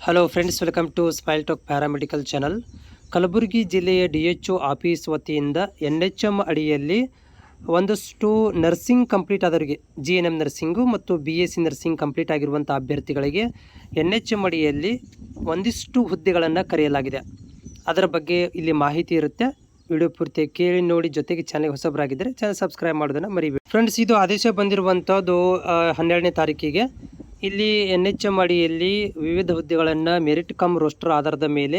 Hello friends, welcome to smile talk paramedical channel. Kalaburagi ಜಿಲ್ಲೆಯ DHO office ವತಿಯಿಂದ NHM ಅಡಿಯಲ್ಲಿ ಒಂದಷ್ಟು ನರ್ಸಿಂಗ್ ಕಂಪ್ಲೀಟ್ ಆದವರಿಗೆ GNM ನರ್ಸಿಂಗು ಮತ್ತು BSc ನರ್ಸಿಂಗ್ ಕಂಪ್ಲೀಟ್ ಆಗಿರುವಂಥ ಅಭ್ಯರ್ಥಿಗಳಿಗೆ NHM ಅಡಿಯಲ್ಲಿ ಒಂದಿಷ್ಟು ಹುದ್ದೆಗಳನ್ನು ಕರೆಯಲಾಗಿದೆ. ಅದರ ಬಗ್ಗೆ ಇಲ್ಲಿ ಮಾಹಿತಿ ಇರುತ್ತೆ. ವಿಡಿಯೋ ಪೂರ್ತಿ ಕೇಳಿ ನೋಡಿ, ಜೊತೆಗೆ ಚಾನಲ್ಗೆ ಹೊಸಬರಾಗಿದ್ದರೆ ಚಾನಲ್ ಸಬ್ಸ್ಕ್ರೈಬ್ ಮಾಡೋದನ್ನು ಮರಿಬೇಡಿ. ಫ್ರೆಂಡ್ಸ್, ಇದು ಆದೇಶ ಬಂದಿರುವಂಥದ್ದು 12ನೇ ತಾರೀಕಿಗೆ. ಇಲ್ಲಿ NHM ಅಡಿಯಲ್ಲಿ ವಿವಿಧ ಹುದ್ದೆಗಳನ್ನು ಮೆರಿಟ್ ಕಮ್ ರೋಸ್ಟರ್ ಆಧಾರದ ಮೇಲೆ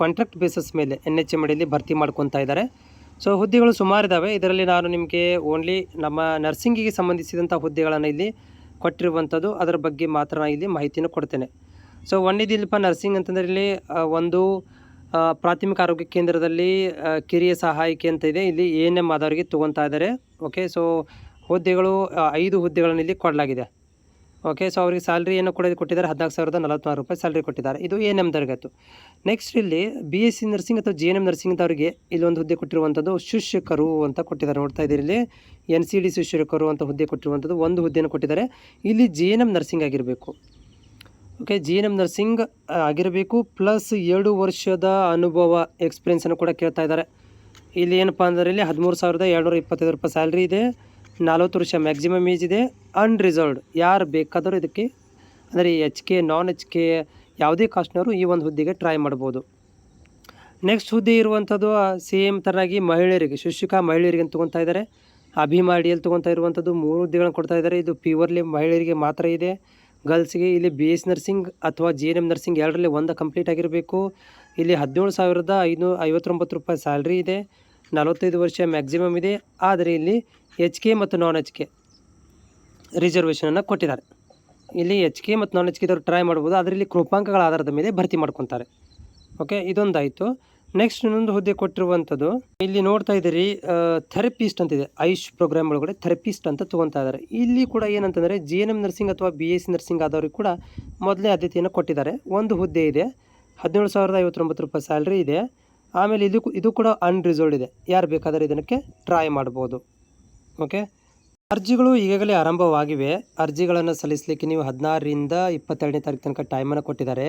ಕಾಂಟ್ರಾಕ್ಟ್ ಬೇಸಿಸ್ ಮೇಲೆ NHM ಅಡಿಯಲ್ಲಿ ಭರ್ತಿ ಮಾಡ್ಕೊತಾ ಇದ್ದಾರೆ. ಸೊ ಹುದ್ದೆಗಳು ಸುಮಾರು ಇದ್ದಾವೆ. ಇದರಲ್ಲಿ ನಾನು ನಿಮಗೆ ಓನ್ಲಿ ನಮ್ಮ ನರ್ಸಿಂಗಿಗೆ ಸಂಬಂಧಿಸಿದಂಥ ಹುದ್ದೆಗಳನ್ನು ಇಲ್ಲಿ ಕೊಟ್ಟಿರುವಂಥದ್ದು, ಅದರ ಬಗ್ಗೆ ಮಾತ್ರ ಇಲ್ಲಿ ಮಾಹಿತಿಯನ್ನು ಕೊಡ್ತೇನೆ. ಸೊ ಒಂದೇದಿಲ್ಲಪ್ಪ ನರ್ಸಿಂಗ್ ಅಂತಂದರೆ ಇಲ್ಲಿ ಒಂದು ಪ್ರಾಥಮಿಕ ಆರೋಗ್ಯ ಕೇಂದ್ರದಲ್ಲಿ ಕಿರಿಯ ಸಹಾಯಕಿ ಅಂತ ಇದೆ. ಇಲ್ಲಿ ANM ಆದವರಿಗೆ ತೊಗೊತಾ ಇದ್ದಾರೆ. ಓಕೆ, ಸೊ ಹುದ್ದೆಗಳು 5 ಹುದ್ದೆಗಳನ್ನು ಇಲ್ಲಿ ಕೊಡಲಾಗಿದೆ. ಓಕೆ, ಸೊ ಅವರಿಗೆ ಸ್ಯಾಲ್ರಿ ಏನು ಕೊಟ್ಟಿದ್ದಾರೆ, 14,046 ರೂಪಾಯಿ ಸ್ಯಾಲ್ರಿ ಕೊಟ್ಟಿದ್ದಾರೆ. ಇದು ANM ದವರಿಗಾಯ್ತು. ನೆಕ್ಸ್ಟ್ ಇಲ್ಲಿ BSc ನರ್ಸಿಂಗ್ ಅಥವಾ GNM ನರ್ಸಿಂಗ್ದವರಿಗೆ ಇಲ್ಲೊಂದು ಹುದ್ದೆ ಕೊಟ್ಟಿರುವಂಥದ್ದು ಶಿಕ್ಷಕರು ಅಂತ ಕೊಟ್ಟಿದ್ದಾರೆ. ನೋಡ್ತಾ ಇದ್ದೀರಿ, ಇಲ್ಲಿ NCD ಶಿಕ್ಷಕರು ಅಂತ ಹುದ್ದೆ ಕೊಟ್ಟಿರುವಂಥದ್ದು ಒಂದು ಹುದ್ದೆಯನ್ನು ಕೊಟ್ಟಿದ್ದಾರೆ. ಇಲ್ಲಿ GNM ನರ್ಸಿಂಗ್ ಆಗಿರಬೇಕು. ಓಕೆ, GNM ನರ್ಸಿಂಗ್ ಆಗಿರಬೇಕು, ಪ್ಲಸ್ 7 ವರ್ಷದ ಅನುಭವ ಎಕ್ಸ್ಪೀರಿಯೆನ್ಸನ್ನು ಕೂಡ ಕೇಳ್ತಾ ಇದ್ದಾರೆ. ಇಲ್ಲಿ ಏನಪ್ಪ ಅಂದರೆ ಇಲ್ಲಿ 13,225 ರೂಪಾಯಿ ಸ್ಯಾಲ್ರಿ ಇದೆ. 40 ವರ್ಷ ಮ್ಯಾಕ್ಸಿಮಮ್ ಏಜ್ ಇದೆ. ಅನ್ರಿಸರ್ವ್ಡ್, ಯಾರು ಬೇಕಾದರೂ ಇದಕ್ಕೆ ಅಂದರೆ HK ನಾನ್ HK ಯಾವುದೇ ಕಾಸ್ಟ್ನವರು ಈ ಒಂದು ಹುದ್ದೆಗೆ ಟ್ರೈ ಮಾಡ್ಬೋದು. ನೆಕ್ಸ್ಟ್ ಹುದ್ದೆ ಇರುವಂಥದ್ದು ಸೇಮ್ ಥರನಾಗಿ ಮಹಿಳೆಯರಿಗೆ, ಶಿಕ್ಷಕ ಮಹಿಳೆಯರಿಗೆ ತೊಗೊತಾ ಇದ್ದಾರೆ. ಅಭಿಮಾಡಿಯಲ್ಲಿ ತೊಗೊತಾ ಇರುವಂಥದ್ದು 3 ಹುದ್ದೆಗಳನ್ನು ಕೊಡ್ತಾ ಇದ್ದಾರೆ. ಇದು ಪ್ಯೂರ್ಲಿ ಮಹಿಳೆಯರಿಗೆ ಮಾತ್ರ ಇದೆ. ಗರ್ಲ್ಸ್ಗೆ ಇಲ್ಲಿ BSc ನರ್ಸಿಂಗ್ ಅಥವಾ GNM ನರ್ಸಿಂಗ್ ಎರಡರಲ್ಲಿ ಒಂದು ಕಂಪ್ಲೀಟ್ ಆಗಿರಬೇಕು. ಇಲ್ಲಿ 17,559 ರೂಪಾಯಿ ಸ್ಯಾಲ್ರಿ ಇದೆ. 45 ವರ್ಷ ಮ್ಯಾಕ್ಸಿಮಮ್ ಇದೆ. ಆದರೆ ಇಲ್ಲಿ HK ಮತ್ತು ನಾನ್ HK ರಿಸರ್ವೇಷನನ್ನು ಕೊಟ್ಟಿದ್ದಾರೆ. ಇಲ್ಲಿ HK ಮತ್ತು ನಾನ್ HK ಟ್ರೈ ಮಾಡ್ಬೋದು. ಅದರಲ್ಲಿ ಕೃಪಾಂಕಗಳ ಆಧಾರದ ಮೇಲೆ ಭರ್ತಿ ಮಾಡ್ಕೊತಾರೆ. ಓಕೆ, ಇದೊಂದಾಯಿತು. ನೆಕ್ಸ್ಟ್ ಇನ್ನೊಂದು ಹುದ್ದೆ ಕೊಟ್ಟಿರುವಂಥದ್ದು ಇಲ್ಲಿ ನೋಡ್ತಾ ಇದ್ದೀರಿ, ಥೆರಪಿಸ್ಟ್ ಅಂತಿದೆ. ಆಯುಷ್ ಪ್ರೋಗ್ರಾಮ್ ಒಳಗಡೆ ಥೆರಪಿಸ್ಟ್ ಅಂತ ತೊಗೊತಾ ಇದ್ದಾರೆ. ಇಲ್ಲಿ ಕೂಡ ಏನಂತಂದರೆ GNM ನರ್ಸಿಂಗ್ ಅಥವಾ BSc ನರ್ಸಿಂಗ್ ಆದವ್ರಿಗೆ ಕೂಡ ಮೊದಲೇ ಆದ್ಯತೆಯನ್ನು ಕೊಟ್ಟಿದ್ದಾರೆ. ಒಂದು ಹುದ್ದೆ ಇದೆ, 17,059 ರೂಪಾಯಿ ಸ್ಯಾಲ್ರಿ ಇದೆ. ಆಮೇಲೆ ಇದು ಕೂಡ ಅನ್ರಿಸರ್ವ್ಡ್ ಇದೆ. ಯಾರು ಬೇಕಾದರೆ ಇದಕ್ಕೆ ಟ್ರೈ ಮಾಡ್ಬೋದು. ಓಕೆ, ಅರ್ಜಿಗಳು ಈಗಾಗಲೇ ಆರಂಭವಾಗಿವೆ. ಅರ್ಜಿಗಳನ್ನು ಸಲ್ಲಿಸಲಿಕ್ಕೆ ನೀವು 16ರಿಂದ 22ನೇ ತಾರೀಕು ತನಕ ಟೈಮನ್ನು ಕೊಟ್ಟಿದ್ದಾರೆ.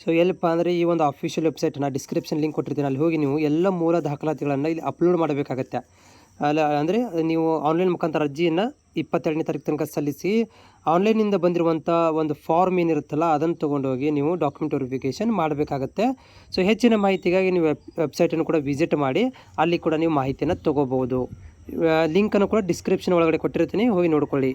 ಸೊ ಎಲ್ಲಿಪ್ಪ ಅಂದರೆ ಈ ಒಂದು ಅಫಿಷಿಯಲ್ ವೆಬ್ಸೈಟ್ನ ಡಿಸ್ಕ್ರಿಪ್ಷನ್ ಲಿಂಕ್ ಕೊಟ್ಟಿರ್ತೀನಿ, ಅಲ್ಲಿ ಹೋಗಿ ನೀವು ಎಲ್ಲ ಮೂಲ ದಾಖಲಾತಿಗಳನ್ನು ಇಲ್ಲಿ ಅಪ್ಲೋಡ್ ಮಾಡಬೇಕಾಗತ್ತೆ. ಅಂದರೆ ನೀವು ಆನ್ಲೈನ್ ಮುಖಾಂತರ ಅರ್ಜಿಯನ್ನು 22ನೇ ತಾರೀಕು ತನಕ ಸಲ್ಲಿಸಿ, ಆನ್ಲೈನಿಂದ ಬಂದಿರುವಂಥ ಒಂದು ಫಾರ್ಮ್ ಏನಿರುತ್ತಲ್ಲ ಅದನ್ನು ತೊಗೊಂಡೋಗಿ ನೀವು ಡಾಕ್ಯುಮೆಂಟ್ ವೆರಿಫಿಕೇಷನ್ ಮಾಡಬೇಕಾಗತ್ತೆ. ಸೊ ಹೆಚ್ಚಿನ ಮಾಹಿತಿಗಾಗಿ ನೀವು ವೆಬ್ಸೈಟನ್ನು ಕೂಡ ವಿಸಿಟ್ ಮಾಡಿ, ಅಲ್ಲಿ ಕೂಡ ನೀವು ಮಾಹಿತಿಯನ್ನು ತೊಗೋಬೋದು. ಲಿಂಕನ್ನು ಕೂಡ ಡಿಸ್ಕ್ರಿಪ್ಷನ್ ಒಳಗಡೆ ಕೊಟ್ಟಿರ್ತೀನಿ, ಹೋಗಿ ನೋಡ್ಕೊಳ್ಳಿ.